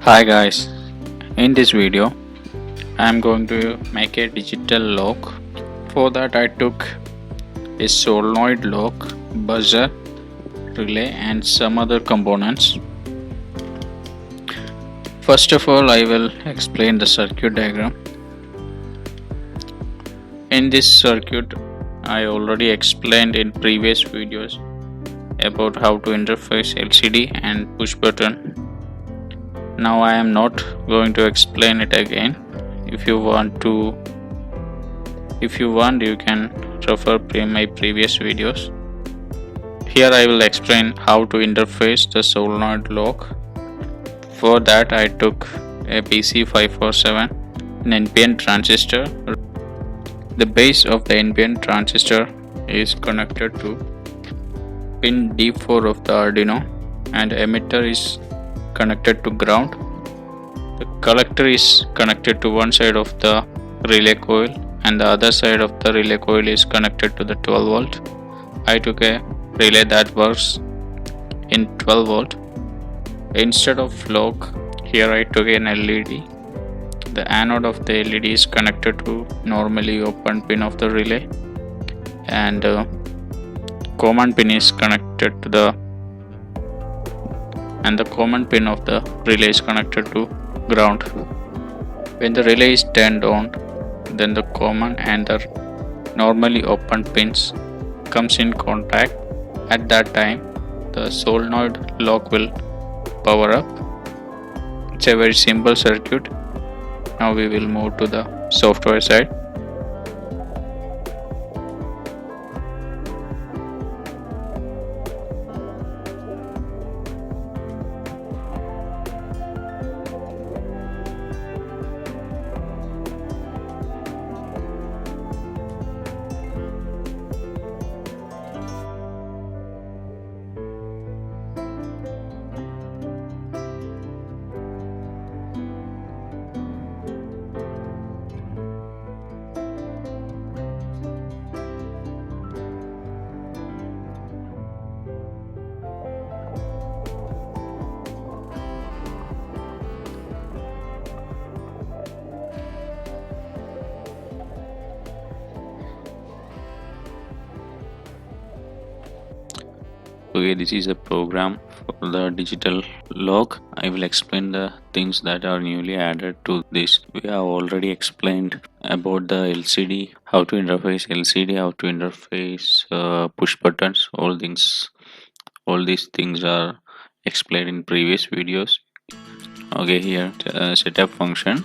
Hi guys, in this video I am going to make a digital lock. For that I took a solenoid lock, buzzer, relay and some other components. First of all I will explain the circuit diagram. In this circuit I already explained in previous videos about how to interface LCD and push button. Now I am not going to explain it again. If you want you can refer my previous videos. Here I will explain how to interface the solenoid lock. For that I took a PC547 NPN transistor. The base of the NPN transistor is connected to pin D4 of the Arduino and emitter is connected to ground. The collector is connected to one side of the relay coil and the other side of the relay coil is connected to the 12 volt. I took a relay that works in 12 volt. Instead of lock, here I took an LED. The anode of the LED is connected to normally open pin of the relay and common pin is connected to the common pin of the relay is connected to ground. When the relay is turned on, then the common and the normally open pins comes in contact. At that time the solenoid lock will power up. It's a very simple circuit. Now we will move to the software side. Okay, this is a program for the digital lock. I will explain the things that are newly added to this. We have already explained about the LCD, how to interface LCD, how to interface push buttons. All these things are explained in previous videos. Okay, here setup function.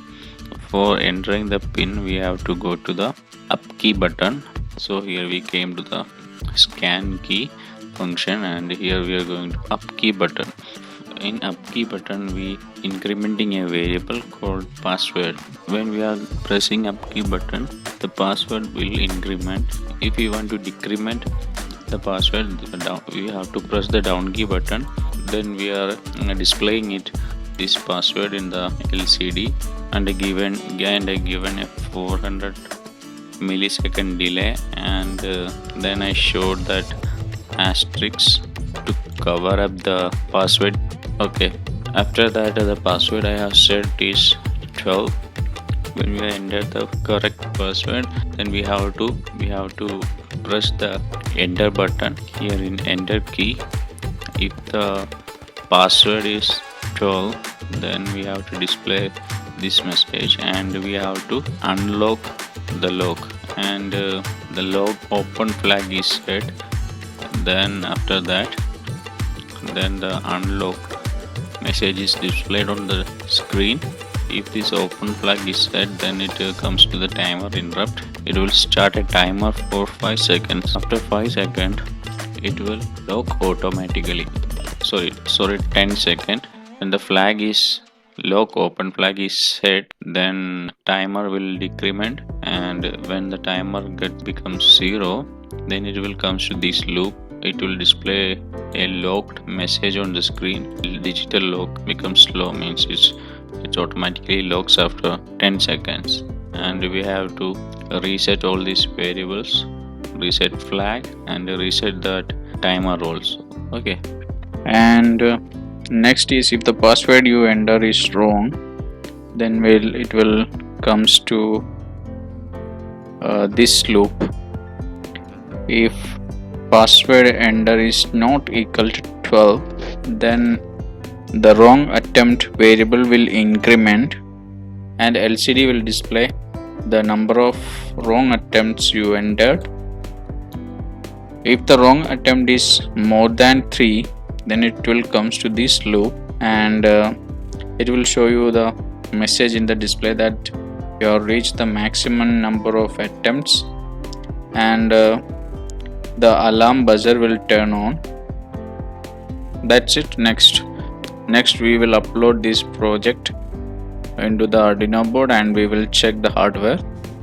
For entering the pin, we have to go to the up key button. So here we came to the scan key function and here we are going to up key button. In up key button we incrementing a variable called password. When we are pressing up key button, the password will increment. If we want to decrement the password, we have to press the down key button. Then we are displaying this password in the LCD and given a 400 millisecond delay and then I showed that asterisk to cover up the password. Okay, after that the password I have set is 12. When we enter the correct password, then we have to press the enter button here in enter key. If the password is 12, then we have to display this message and we have to unlock the lock and the lock open flag is set. Then after that, then the unlock message is displayed on the screen. If this open flag is set, then it comes to the timer interrupt. It will start a timer for 5 seconds. After 5 seconds, it will lock automatically. Sorry, 10 seconds. When the flag is lock open flag is set, then timer will decrement and when the timer becomes 0, then it will come to this loop. It will display a locked message on the screen. Digital lock becomes slow, means it automatically locks after 10 seconds and we have to reset all these variables, reset flag and reset that timer also. Okay, and Next is if the password you enter is wrong, then it will comes to this loop. If password enter is not equal to 12, then the wrong attempt variable will increment and LCD will display the number of wrong attempts you entered. If the wrong attempt is more than 3, then it will comes to this loop and it will show you the message in the display that you have reached the maximum number of attempts, and the alarm buzzer will turn on. That's it. Next we will upload this project into the Arduino board and we will check the hardware.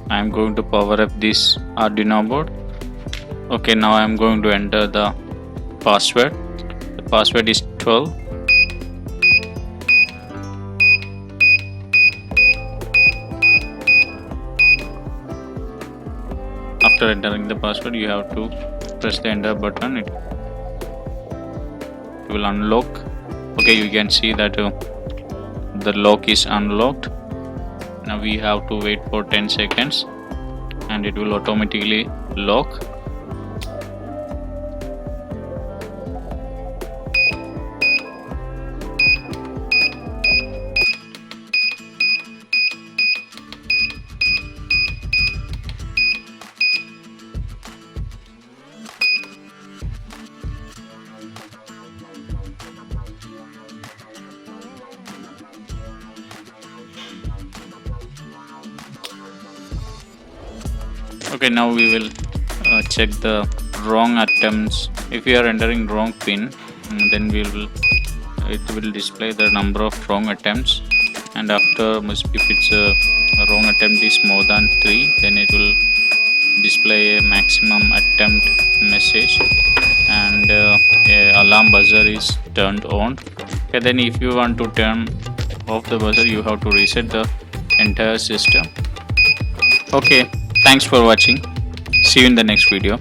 I am going to power up this Arduino board. Okay, now I am going to enter the password. The password is 12. After entering the password, you have to press the enter button. It will unlock. Okay, you can see that the lock is unlocked. Now we have to wait for 10 seconds and it will automatically lock. Okay, now we will check the wrong attempts. If you are entering wrong pin, then it will display the number of wrong attempts, and after if it's a wrong attempt is more than 3, then it will display a maximum attempt message, and a alarm buzzer is turned on. Okay, then if you want to turn off the buzzer, you have to reset the entire system. Okay, thanks for watching. See you in the next video.